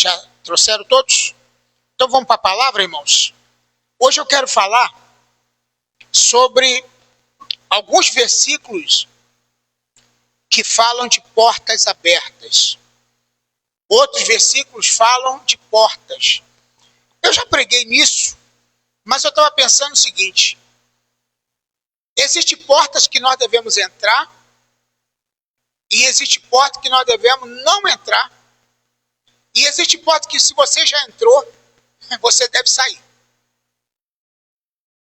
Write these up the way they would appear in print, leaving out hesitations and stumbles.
Já trouxeram todos? Então vamos para a palavra, irmãos. Hoje eu quero falar sobre alguns versículos que falam de portas abertas. Outros versículos falam de portas. Eu já preguei nisso, mas eu estava pensando o seguinte: existem portas que nós devemos entrar e existem portas que nós devemos não entrar. E existe porta que, se você já entrou, você deve sair.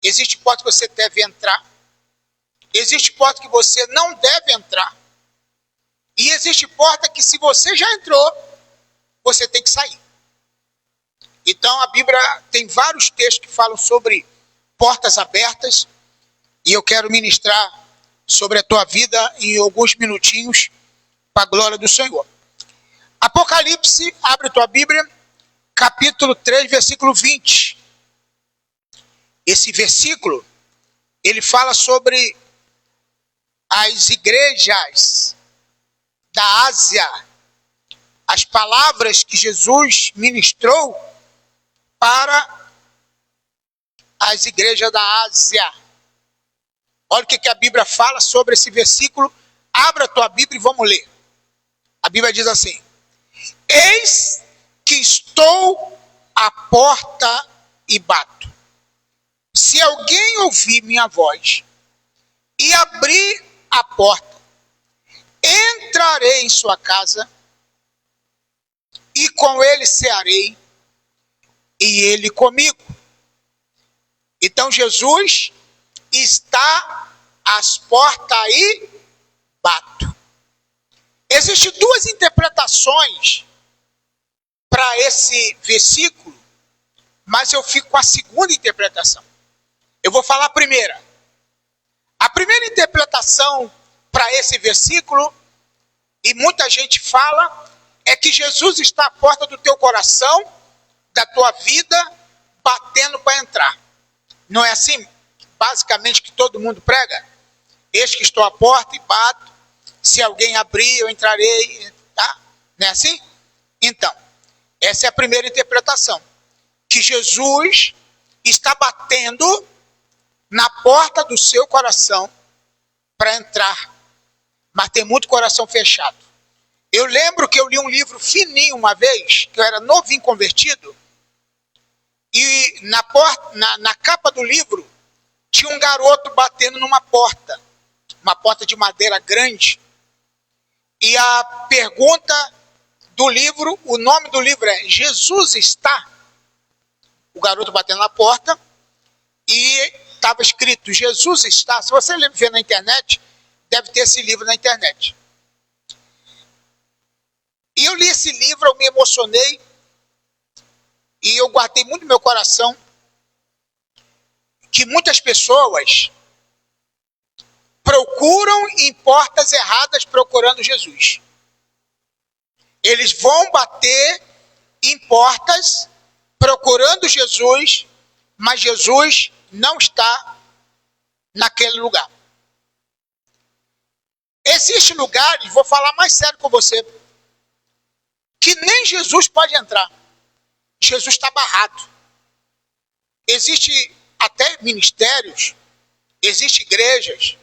Existe porta que você deve entrar. Existe porta que você não deve entrar. E existe porta que, se você já entrou, você tem que sair. Então, a Bíblia tem vários textos que falam sobre portas abertas. E eu quero ministrar sobre a tua vida em alguns minutinhos, para a glória do Senhor. Apocalipse, abre tua Bíblia, capítulo 3, versículo 20. Esse versículo, ele fala sobre as igrejas da Ásia, as palavras que Jesus ministrou para as igrejas da Ásia. Olha o que a Bíblia fala sobre esse versículo. Abra a tua Bíblia e vamos ler. A Bíblia diz assim: eis que estou à porta e bato. Se alguém ouvir minha voz e abrir a porta, entrarei em sua casa e com ele cearei e ele comigo. Então Jesus está às portas e bato. Existem duas interpretações para esse versículo, mas eu fico com a segunda interpretação. Eu vou falar a primeira. A primeira interpretação para esse versículo, e muita gente fala, é que Jesus está à porta do teu coração, da tua vida, batendo para entrar. Não é assim, basicamente, que todo mundo prega? Eis que estou à porta e bato. Se alguém abrir, eu entrarei, tá? Não é assim? Então, essa é a primeira interpretação. Que Jesus está batendo na porta do seu coração para entrar. Mas tem muito coração fechado. Eu lembro que eu li um livro fininho uma vez, que eu era novinho convertido, e na capa do livro tinha um garoto batendo numa porta. Uma porta de madeira grande. E a pergunta do livro, o nome do livro é Jesus está? O garoto batendo na porta e estava escrito Jesus está. Se você ver na internet, deve ter esse livro na internet. E eu li esse livro, eu me emocionei e eu guardei muito no meu coração que muitas pessoas procuram em portas erradas procurando Jesus. Eles vão bater em portas procurando Jesus, mas Jesus não está naquele lugar. Existem lugares, vou falar mais sério com você, que nem Jesus pode entrar. Jesus está barrado. Existem até ministérios, existem igrejas,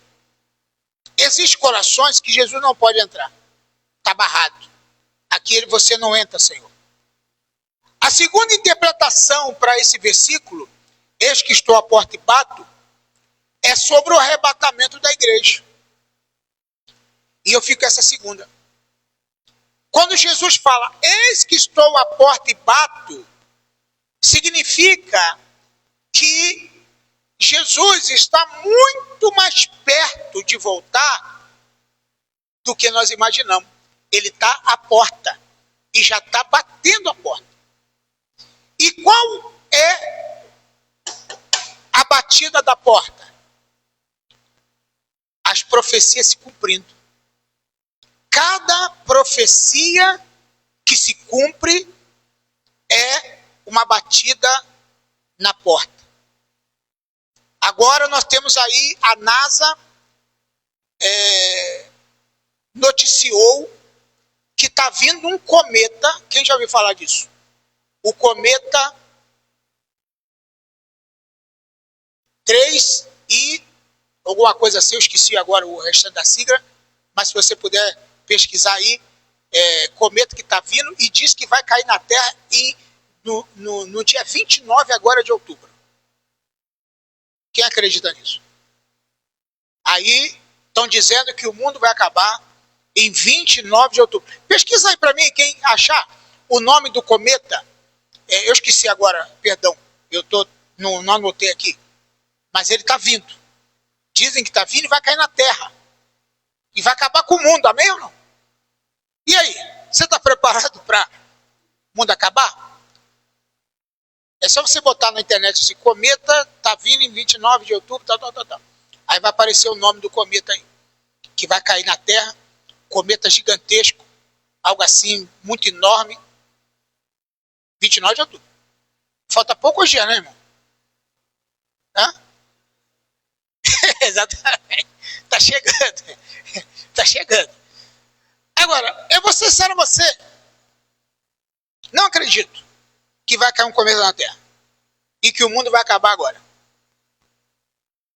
existem corações que Jesus não pode entrar. Está barrado. Aqui você não entra, Senhor. A segunda interpretação para esse versículo, eis que estou à porta e bato, é sobre o arrebatamento da igreja. E eu fico com essa segunda. Quando Jesus fala, eis que estou à porta e bato, significa que Jesus está muito mais perto de voltar do que nós imaginamos. Ele está à porta e já está batendo a porta. E qual é a batida da porta? As profecias se cumprindo. Cada profecia que se cumpre é uma batida na porta. Agora nós temos aí a NASA noticiou que está vindo um cometa. Quem já ouviu falar disso? o cometa 3 e alguma coisa assim, eu esqueci agora o restante da sigla, mas se você puder pesquisar aí, cometa que está vindo e diz que vai cair na Terra no dia 29 agora de outubro. Quem acredita nisso? Aí estão dizendo que o mundo vai acabar em 29 de outubro. Pesquisa aí para mim, quem achar o nome do cometa. Eu esqueci agora, perdão. Não anotei aqui. Mas ele está vindo. Dizem que está vindo e vai cair na Terra. E vai acabar com o mundo, amém ou não? E aí? Você está preparado para o mundo acabar? É só você botar na internet assim, cometa está vindo em 29 de outubro, tal. Aí vai aparecer o nome do cometa aí. Que vai cair na Terra. Cometa gigantesco. Algo assim, muito enorme. 29 de outubro. Falta poucos dias, né, irmão? Hã? Exatamente. Tá chegando. Tá chegando. Agora, eu vou ser sincero a você. Não acredito que vai cair um cometa na Terra. E que o mundo vai acabar agora.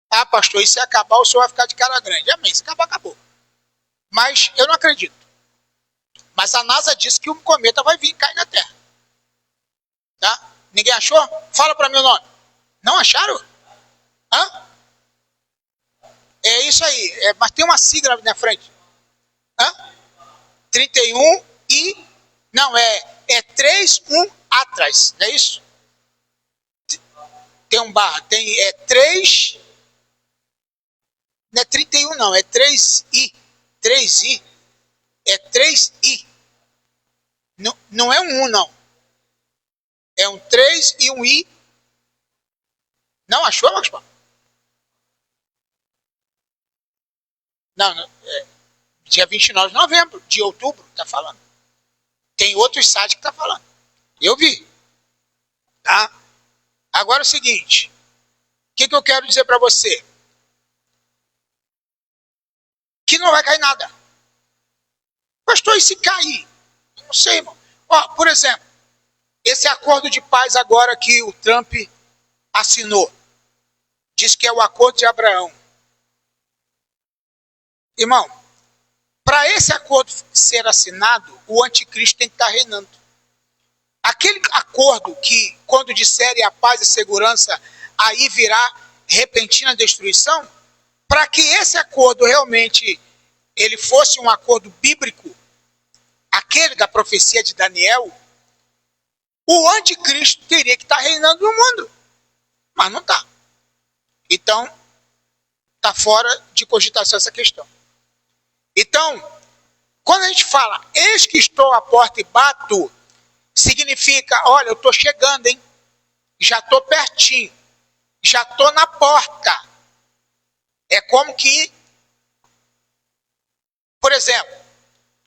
Ah, pastor, e se acabar, o senhor vai ficar de cara grande. Amém, se acabar, acabou. Mas eu não acredito. Mas a NASA disse que um cometa vai vir e cair na Terra. Tá? Ninguém achou? Fala para mim o nome. Não acharam? Hã? É isso aí. Mas tem uma sigla na frente. Hã? 31 e... Não, é 31 atrás. Não é isso? Tem um barra. É 3... Não é 31 não. É 3i. 3i. É 3i. Não é um 1 não. É um 3 e um i. Não achou, Marcos Paulo? Não. Dia 29 de novembro, de outubro, tá falando. Tem outros sites que tá falando. Eu vi. Tá? Agora é o seguinte. O que eu quero dizer para você? Que não vai cair nada. Pastor, e se cair? Não sei, irmão. Ó, por exemplo, esse acordo de paz agora que o Trump assinou. Diz que é o acordo de Abraão. Irmão, para esse acordo ser assinado, o anticristo tem que estar reinando. Aquele acordo que, quando disserem a paz e segurança, aí virá repentina destruição, para que esse acordo realmente ele fosse um acordo bíblico, aquele da profecia de Daniel, o anticristo teria que estar reinando no mundo. Mas não está. Então, está fora de cogitação essa questão. Então, quando a gente fala, eis que estou à porta e bato, significa, olha, eu estou chegando, hein? Já estou pertinho. Já estou na porta. É como que, por exemplo,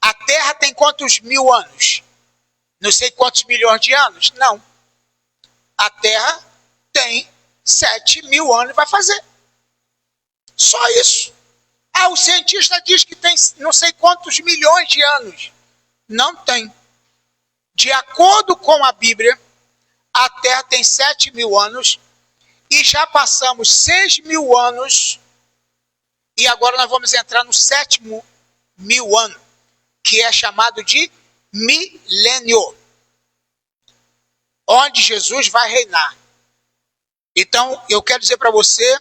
a Terra tem quantos mil anos? Não sei quantos milhões de anos? Não. A Terra tem 7.000 anos e vai fazer. Só isso. Ah, o cientista diz que tem não sei quantos milhões de anos. Não tem. De acordo com a Bíblia, a Terra tem 7.000 anos e já passamos 6.000 anos e agora nós vamos entrar no 7.000 ano, que é chamado de milênio, onde Jesus vai reinar. Então, eu quero dizer para você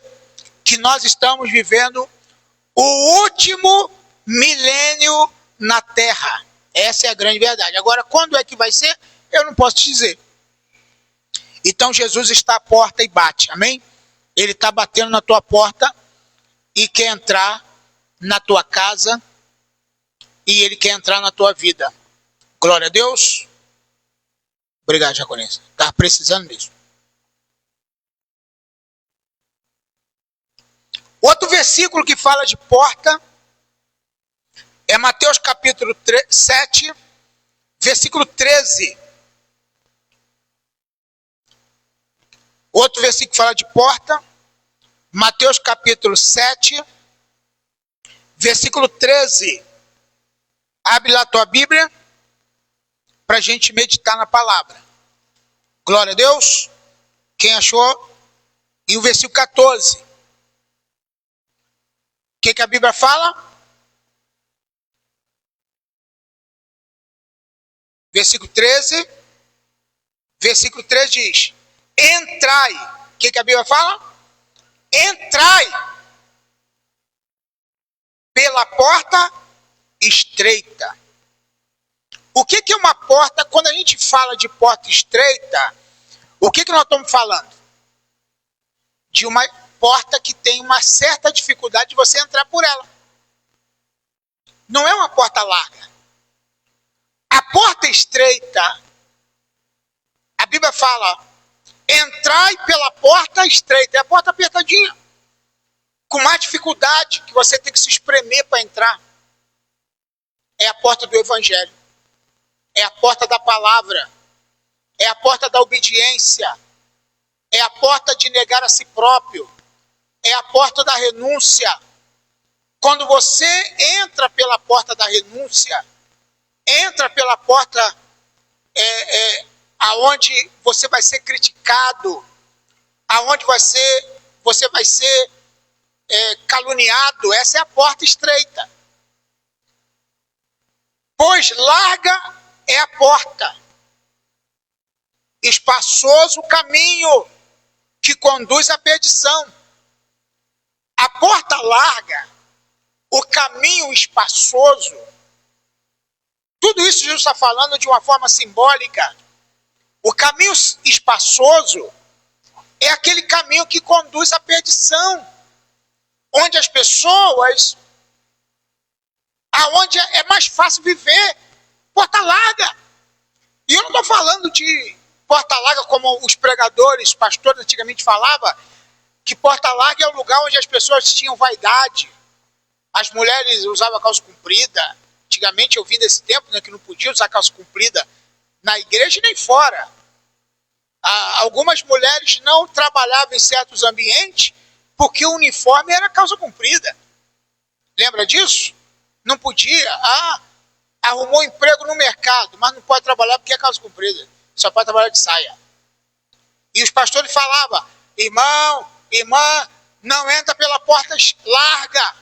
que nós estamos vivendo o último milênio na Terra. Essa é a grande verdade. Agora, quando é que vai ser? Eu não posso te dizer. Então, Jesus está à porta e bate. Amém? Ele está batendo na tua porta e quer entrar na tua casa e ele quer entrar na tua vida. Glória a Deus. Obrigado, Jaconense. Estava precisando disso. Outro versículo que fala de porta é Mateus capítulo 7, versículo 13. Outro versículo que fala de porta, Mateus capítulo 7, versículo 13. Abre lá a tua Bíblia para a gente meditar na palavra. Glória a Deus. Quem achou? E o versículo 14. O que a Bíblia fala? Versículo 13. Versículo 13 diz: entrai. O que a Bíblia fala? Entrai pela porta estreita. O que é uma porta? Quando a gente fala de porta estreita, o que nós estamos falando? De uma porta que tem uma certa dificuldade de você entrar por ela. Não é uma porta larga. A porta estreita, a Bíblia fala, entrai pela porta estreita. É a porta apertadinha, com mais dificuldade, que você tem que se espremer para entrar. É a porta do Evangelho. É a porta da palavra. É a porta da obediência. É a porta de negar a si próprio. É a porta da renúncia. Quando você entra pela porta da renúncia, entra pela porta aonde você vai ser criticado, aonde você vai ser caluniado. Essa é a porta estreita. Pois larga é a porta, espaçoso o caminho que conduz à perdição. A porta larga, o caminho espaçoso, tudo isso Jesus está falando de uma forma simbólica. O caminho espaçoso é aquele caminho que conduz à perdição, onde as pessoas, aonde é mais fácil viver. Porta larga. E eu não estou falando de porta larga como os pregadores, os pastores antigamente falavam, que porta larga é o lugar onde as pessoas tinham vaidade. As mulheres usavam calça comprida. Antigamente eu vim desse tempo, né, que não podia usar calça comprida na igreja nem fora. Algumas mulheres não trabalhavam em certos ambientes porque o uniforme era calça comprida. Lembra disso? Não podia. Arrumou emprego no mercado, mas não pode trabalhar porque é calça comprida. Só pode trabalhar de saia. E os pastores falavam: irmão, irmã, não entra pela porta larga.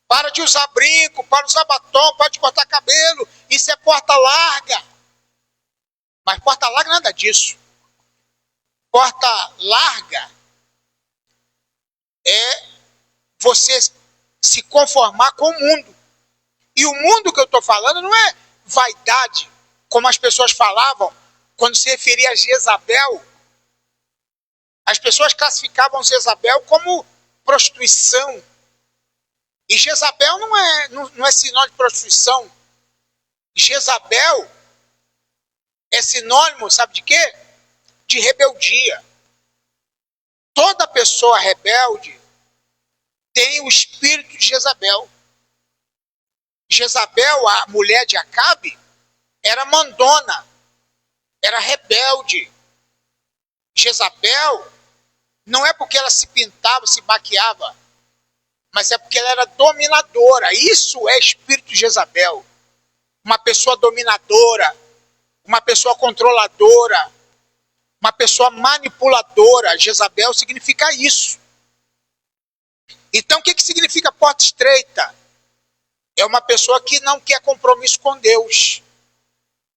Para de usar brinco, para de usar batom, para de cortar cabelo. Isso é porta larga. Mas porta larga nada disso. Porta larga é você se conformar com o mundo. E o mundo que eu estou falando não é vaidade, como as pessoas falavam quando se referia a Jezabel. As pessoas classificavam Jezabel como prostituição. E Jezabel não é sinônimo de prostituição. Jezabel é sinônimo, sabe de quê? De rebeldia. Toda pessoa rebelde tem o espírito de Jezabel. Jezabel, a mulher de Acabe, era mandona, era rebelde. Jezabel não é porque ela se pintava, se maquiava, mas é porque ela era dominadora. Isso é espírito de Jezabel. Uma pessoa dominadora, uma pessoa controladora, uma pessoa manipuladora. Jezabel significa isso. Então o que significa porta estreita? É uma pessoa que não quer compromisso com Deus.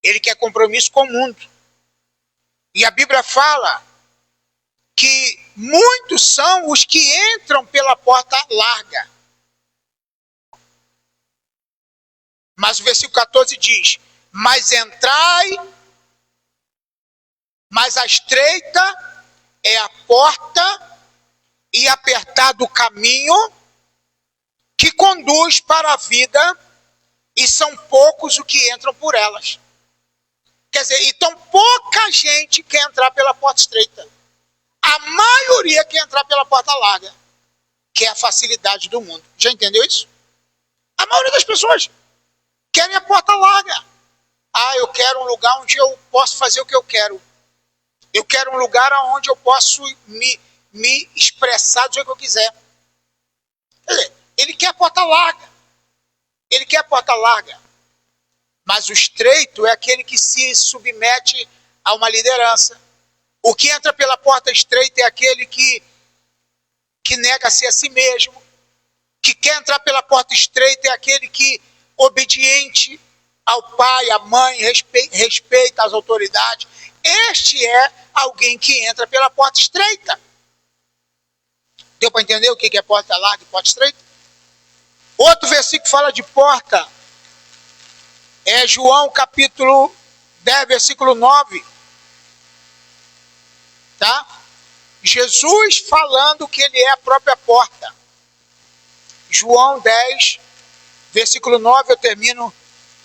Ele quer compromisso com o mundo. E a Bíblia fala que muitos são os que entram pela porta larga. Mas o versículo 14 diz: mas entrai, mas a estreita é a porta e apertado o caminho que conduz para a vida, e são poucos os que entram por elas. Quer dizer, então pouca gente quer entrar pela porta estreita. A maioria quer entrar pela porta larga, que é a facilidade do mundo. Já entendeu isso? A maioria das pessoas querem a porta larga. Eu quero um lugar onde eu posso fazer o que eu quero. Eu quero um lugar onde eu posso me expressar do jeito que eu quiser. Quer dizer, ele quer a porta larga. Ele quer a porta larga. Mas o estreito é aquele que se submete a uma liderança. O que entra pela porta estreita é aquele que nega-se a si mesmo. Que quer entrar pela porta estreita é aquele que, obediente ao pai, à mãe, respeita as autoridades. Este é alguém que entra pela porta estreita. Deu para entender o que é porta larga e porta estreita? Outro versículo que fala de porta é João capítulo 10, versículo 9. Tá? Jesus falando que ele é a própria porta. João 10, versículo 9, eu termino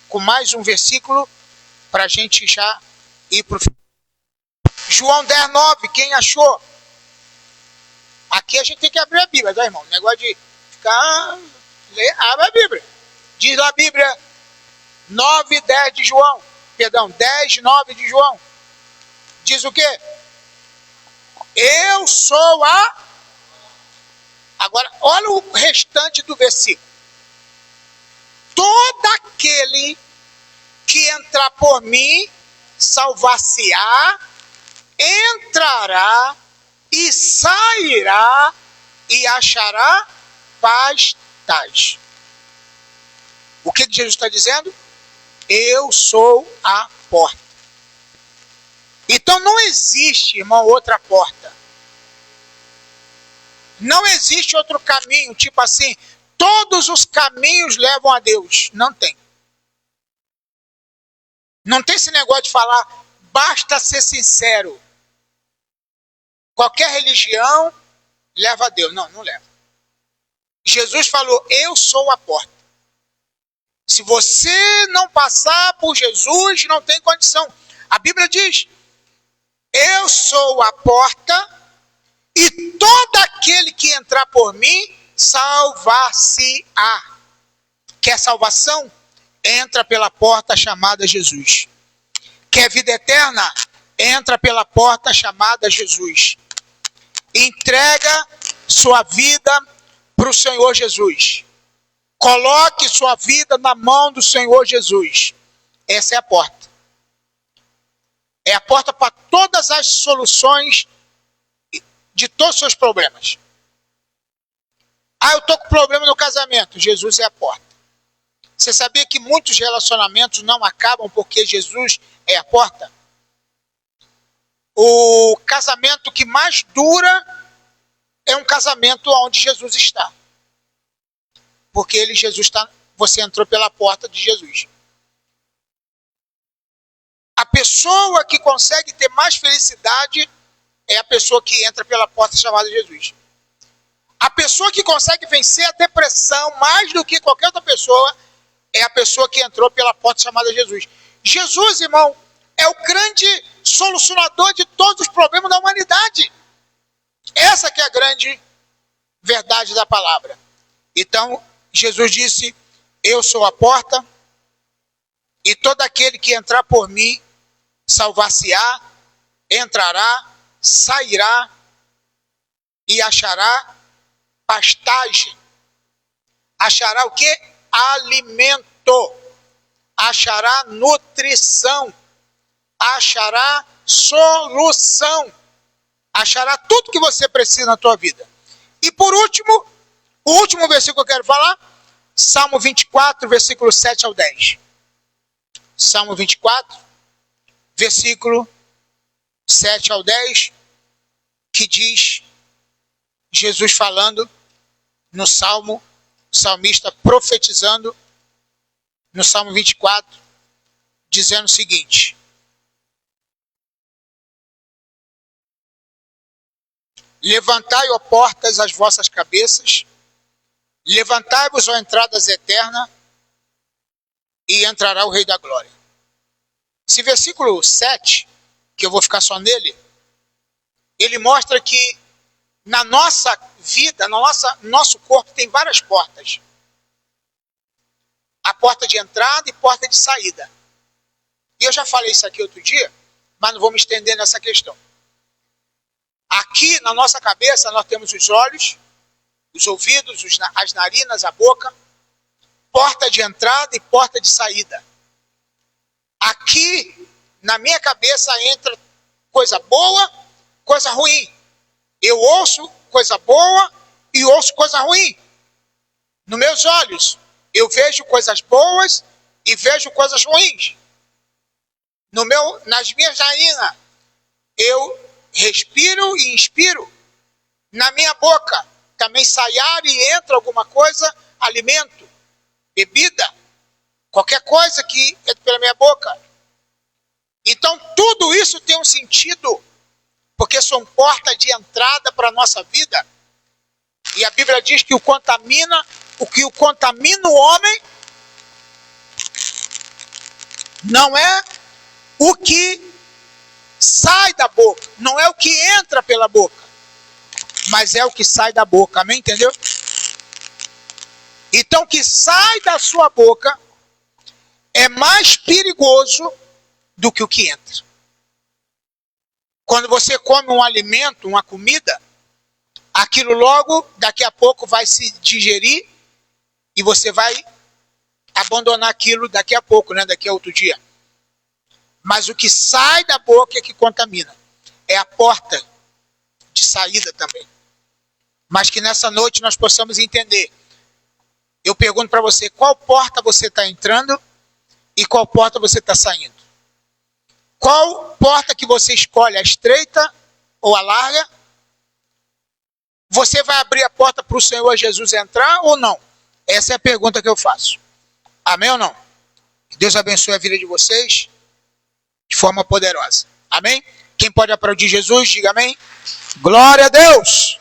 com mais um versículo para a gente já ir para o final. João 10, 9, quem achou? Aqui a gente tem que abrir a Bíblia, tá, irmão? O negócio de ficar... abre a Bíblia. Diz lá a Bíblia 9, 10 de João. Perdão, 10, 9 de João. Diz o quê? Eu sou a... Agora, olha o restante do versículo. Todo aquele que entrar por mim, salvar-se-á, entrará e sairá e achará pastais. O que Jesus está dizendo? Eu sou a porta. Então não existe, irmão, outra porta. Não existe outro caminho, tipo assim, todos os caminhos levam a Deus. Não tem. Não tem esse negócio de falar, basta ser sincero. Qualquer religião leva a Deus. Não, não leva. Jesus falou, eu sou a porta. Se você não passar por Jesus, não tem condição. A Bíblia diz, eu sou a porta e todo aquele que entrar por mim, salvar-se-á. Quer salvação? Entra pela porta chamada Jesus. Quer vida eterna? Entra pela porta chamada Jesus. Entrega sua vida para o Senhor Jesus. Coloque sua vida na mão do Senhor Jesus. Essa é a porta. É a porta para todas as soluções de todos os seus problemas. Ah, eu estou com problema no casamento. Jesus é a porta. Você sabia que muitos relacionamentos não acabam porque Jesus é a porta? O casamento que mais dura é um casamento onde Jesus está. Porque Jesus está, você entrou pela porta de Jesus. A pessoa que consegue ter mais felicidade é a pessoa que entra pela porta chamada Jesus. A pessoa que consegue vencer a depressão mais do que qualquer outra pessoa é a pessoa que entrou pela porta chamada Jesus. Jesus, irmão, é o grande solucionador de todos os problemas da humanidade. Essa que é a grande verdade da palavra. Então, Jesus disse, eu sou a porta, e todo aquele que entrar por mim, salvar-se-á, entrará, sairá e achará pastagem. Achará o quê? Alimento. Achará nutrição. Achará solução. Achará tudo que você precisa na tua vida. E por último, o último versículo que eu quero falar, Salmo 24, versículo 7 ao 10. Salmo 24, versículo 7 ao 10, que diz, Jesus falando no Salmo, o salmista profetizando no Salmo 24, dizendo o seguinte: levantai, ó portas, as vossas cabeças, levantai-vos, ó entradas eternas, e entrará o Rei da Glória. Esse versículo 7, que eu vou ficar só nele, ele mostra que na nossa vida, no nosso corpo, tem várias portas. A porta de entrada e porta de saída. E eu já falei isso aqui outro dia, mas não vou me estender nessa questão. Aqui na nossa cabeça nós temos os olhos, os ouvidos, as narinas, a boca, porta de entrada e porta de saída. Aqui na minha cabeça entra coisa boa, coisa ruim. Eu ouço coisa boa e ouço coisa ruim. Nos meus olhos, eu vejo coisas boas e vejo coisas ruins. Nas minhas narinas, eu respiro e inspiro. Na minha boca, também sai ar e entra alguma coisa, alimento, bebida, qualquer coisa que entra pela minha boca. Então, tudo isso tem um sentido, porque são portas de entrada para a nossa vida. E a Bíblia diz que o que contamina o homem não é o que sai da boca, não é o que entra pela boca, mas é o que sai da boca, amém? Entendeu? Então, o que sai da sua boca é mais perigoso do que o que entra. Quando você come um alimento, uma comida, aquilo logo, daqui a pouco vai se digerir e você vai abandonar aquilo daqui a pouco, né? Daqui a outro dia. Mas o que sai da boca é que contamina. É a porta de saída também. Mas que nessa noite nós possamos entender. Eu pergunto para você, qual porta você está entrando e qual porta você está saindo? Qual porta que você escolhe, a estreita ou a larga? Você vai abrir a porta para o Senhor Jesus entrar ou não? Essa é a pergunta que eu faço. Amém ou não? Que Deus abençoe a vida de vocês de forma poderosa. Amém? Quem pode aplaudir Jesus, diga amém. Glória a Deus!